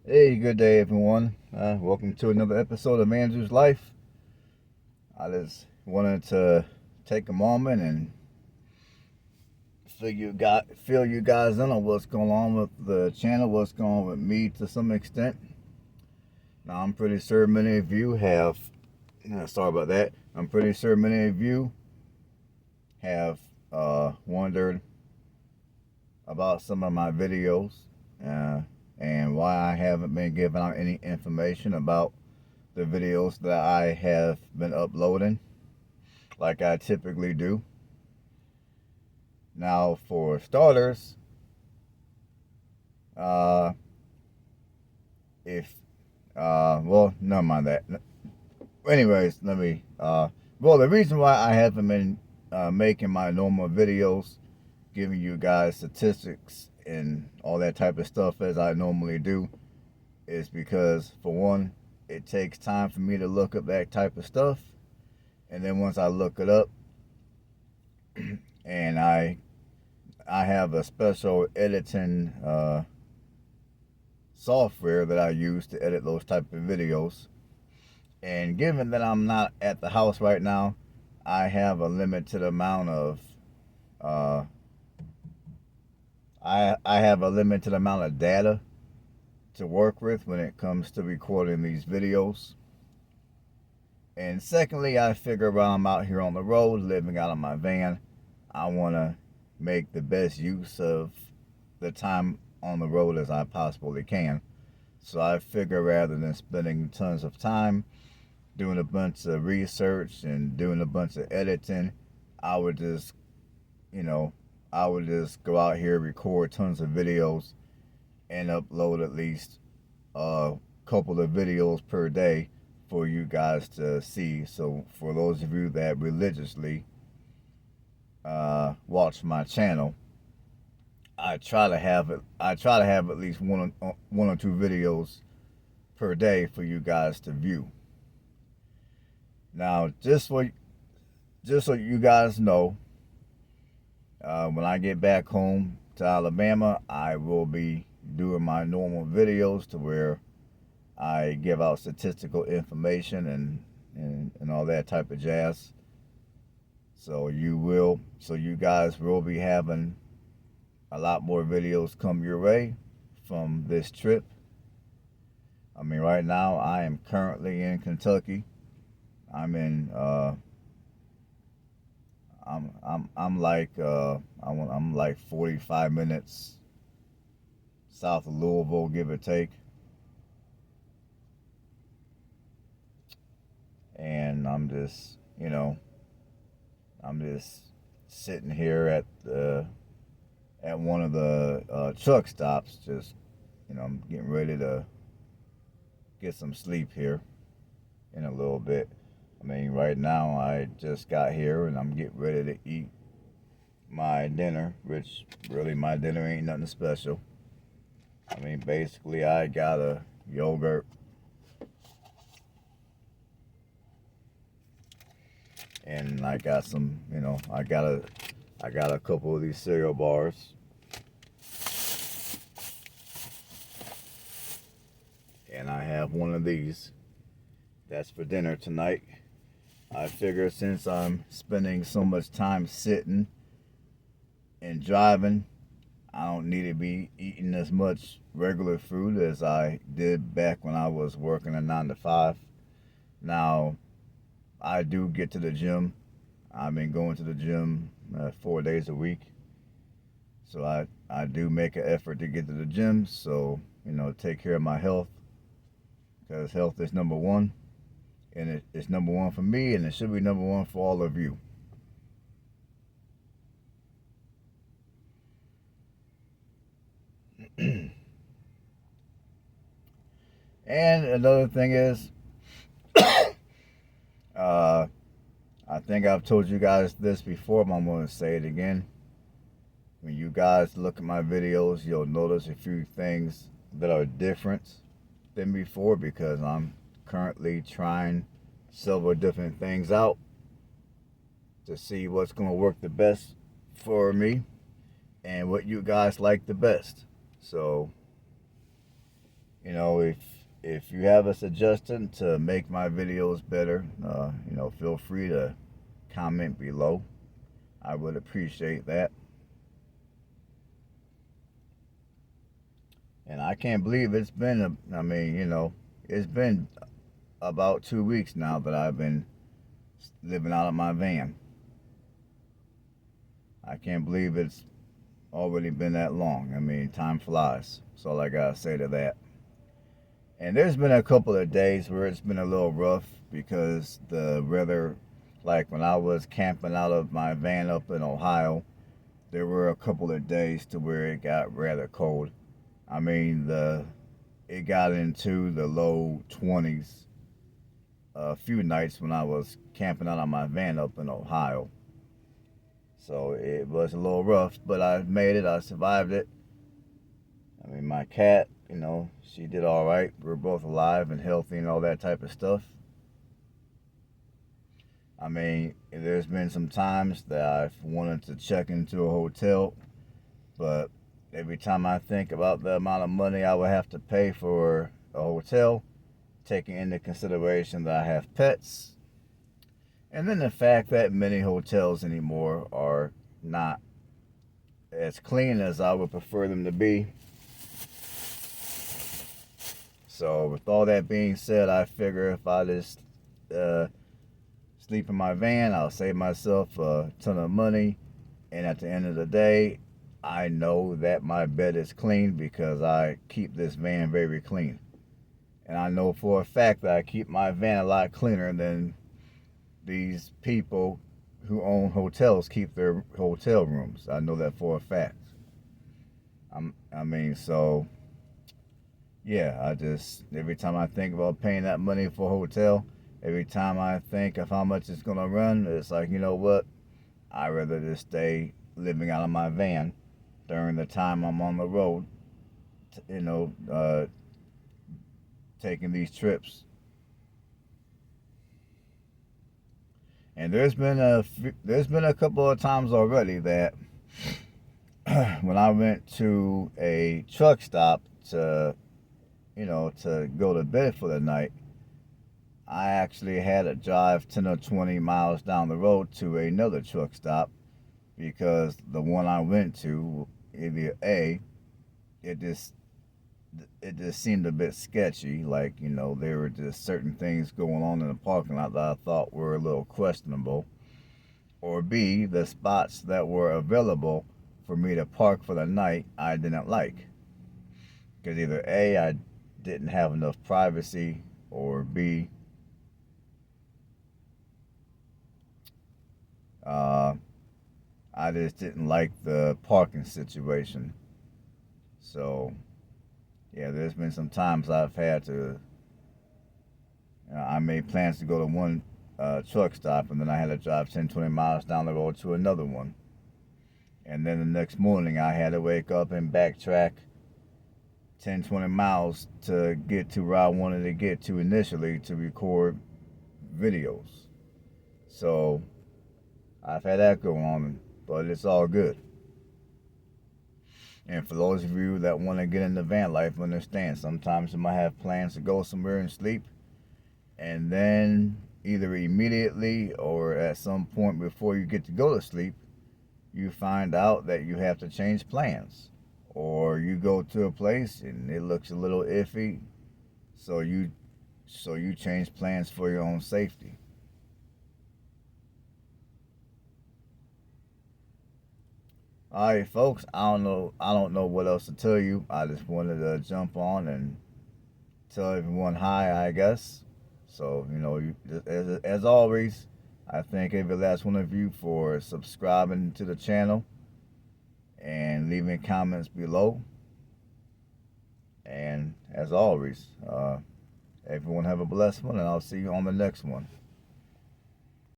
Hey, good day, everyone. Welcome to another episode of Andrew's Life. I just wanted to take a moment and fill you guys in on what's going on with the channel, what's going on with me to some extent. Now, I'm pretty sure many of you have. Sorry about that. I'm pretty sure many of you have wondered about some of my videos and why I haven't been giving out any information about the videos that I have been uploading like I typically do. Now, for starters, uh, if well, never mind that. Anyways, let me. Well, the reason why I haven't been making my normal videos, giving you guys statistics and all that type of stuff as I normally do, is because, for one, it takes time for me to look up that type of stuff, and then once I look it up, and I have a special editing software that I use to edit those type of videos. And given that I'm not at the house right now, I have a limited amount of uh, I have a limited amount of data to work with when it comes to recording these videos. And secondly, I figure while I'm out here on the road, living out of my van, I want to make the best use of the time on the road as I possibly can. So I figure rather than spending tons of time doing a bunch of research and doing a bunch of editing, I would just, you know, I would just go out here, record tons of videos, and upload at least a couple of videos per day for you guys to see. So for those of you that religiously watch my channel, I try to have at least one or two videos per day for you guys to view. Now, just so you guys know, when I get back home to Alabama, I will be doing my normal videos to where I give out statistical information and all that type of jazz. So you guys will be having a lot more videos come your way from this trip. I mean, right now I am currently in Kentucky. I'm in I'm like 45 minutes south of Louisville, give or take. And I'm just sitting here at one of the truck stops, just I'm getting ready to get some sleep here in a little bit. I mean, right now I just got here and I'm getting ready to eat my dinner, which really my dinner ain't nothing special. I mean, basically I got a yogurt and I got some, I got a couple of these cereal bars, and I have one of these. That's for dinner tonight. I figure since I'm spending so much time sitting and driving, I don't need to be eating as much regular food as I did back when I was working a 9 to 5. Now, I do get to the gym. I've been going to the gym 4 days a week. So I do make an effort to get to the gym. So, take care of my health, because health is number one. And it's number one for me, and it should be number one for all of you. And another thing is, uh, I think I've told you guys this before, but I'm going to say it again. When you guys look at my videos, you'll notice a few things that are different than before, because I'm currently trying several different things out to see what's going to work the best for me and what you guys like the best. So You know, if you have a suggestion to make my videos better, you know, feel free to comment below. I would appreciate that. And I can't believe it's been, I mean, you know, it's been about 2 weeks now that I've been living out of my van. I can't believe it's already been that long. I mean, time flies. That's all I gotta say to that. And there's been a couple of days where it's been a little rough because the weather, like when I was camping out of my van up in Ohio, there were a couple of days to where it got rather cold. I mean, it got into the low 20s a few nights when I was camping out of my van up in Ohio. So it was a little rough, but I made it. I survived it. I mean, my cat, you know, she did all right. We're both alive and healthy and all that type of stuff. I mean, there's been some times that I've wanted to check into a hotel, but every time I think about the amount of money I would have to pay for a hotel, taking into consideration that I have pets, and then the fact that many hotels anymore are not as clean as I would prefer them to be. So with all that being said, I figure if I just sleep in my van, I'll save myself a ton of money. And at the end of the day, I know that my bed is clean because I keep this van very clean. And I know for a fact that I keep my van a lot cleaner than these people who own hotels keep their hotel rooms. I know that for a fact. I mean, so yeah, I just, every time I think about paying that money for a hotel, every time I think of how much it's gonna run, it's like, you know what? I'd rather just stay living out of my van during the time I'm on the road, you know, taking these trips. And there's been a couple of times already that when I went to a truck stop to, you know, to go to bed for the night, I actually had to drive 10 or 20 miles down the road to another truck stop because the one I went to, either it just it just seemed a bit sketchy. Like, you know, there were just certain things going on in the parking lot that I thought were a little questionable. Or B, the spots that were available for me to park for the night I didn't like. Because either A, I didn't have enough privacy, or B, uh, I just didn't like the parking situation. So, yeah, there's been some times I've had to, I made plans to go to one truck stop, and then I had to drive 10, 20 miles down the road to another one. And then the next morning, I had to wake up and backtrack 10, 20 miles to get to where I wanted to get to initially to record videos. So I've had that go on, but it's all good. And for those of you that want to get into van life, understand sometimes you might have plans to go somewhere and sleep, and then either immediately or at some point before you get to go to sleep, you find out that you have to change plans. Or you go to a place and it looks a little iffy, so you change plans for your own safety. All right, folks. I don't know what else to tell you. I just wanted to jump on and tell everyone hi, I guess. So, you know, as always, I thank every last one of you for subscribing to the channel and leaving comments below. And as always, everyone have a blessed one, and I'll see you on the next one.